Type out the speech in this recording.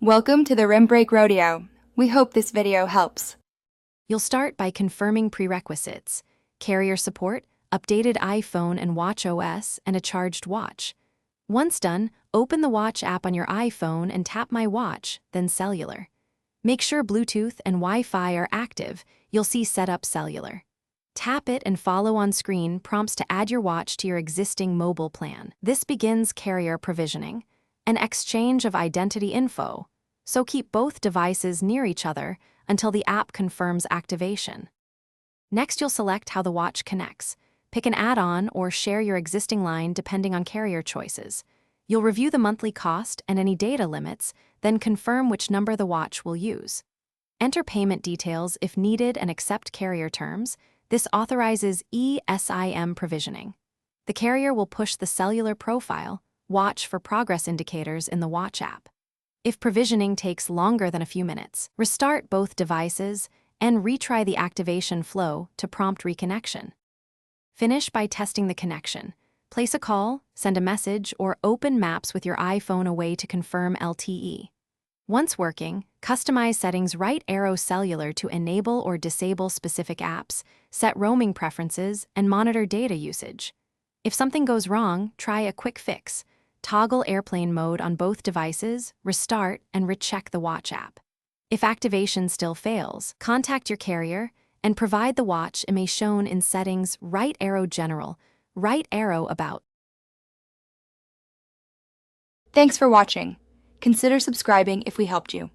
Welcome to the Rim Break Rodeo. We hope this video helps. You'll start by confirming prerequisites: carrier support, updated iPhone and watch OS, and a charged watch. Once done, open the watch app on your iPhone and tap My Watch, then Cellular. Make sure Bluetooth and Wi-Fi are active. You'll see Set up Cellular. Tap it and follow on screen prompts to add your watch to your existing mobile plan. This begins carrier provisioning, an exchange of identity info, so keep both devices near each other until the app confirms activation. Next, you'll select how the watch connects. Pick an add-on or share your existing line depending on carrier choices. You'll review the monthly cost and any data limits, then confirm which number the watch will use. Enter payment details if needed and accept carrier terms. This authorizes eSIM provisioning. The carrier will push the cellular profile, watch for progress indicators in the watch app. If provisioning takes longer than a few minutes, restart both devices and retry the activation flow to prompt reconnection. Finish by testing the connection. Place a call, send a message, or open Maps with your iPhone away to confirm LTE. Once working, customize settings right arrow cellular to enable or disable specific apps, set roaming preferences, and monitor data usage. If something goes wrong, try a quick fix. Toggle airplane mode on both devices, restart, and recheck the watch app. If activation still fails, contact your carrier and provide the watch IMEI shown in settings right arrow general, right arrow about. Thanks for watching. Consider subscribing if we helped you.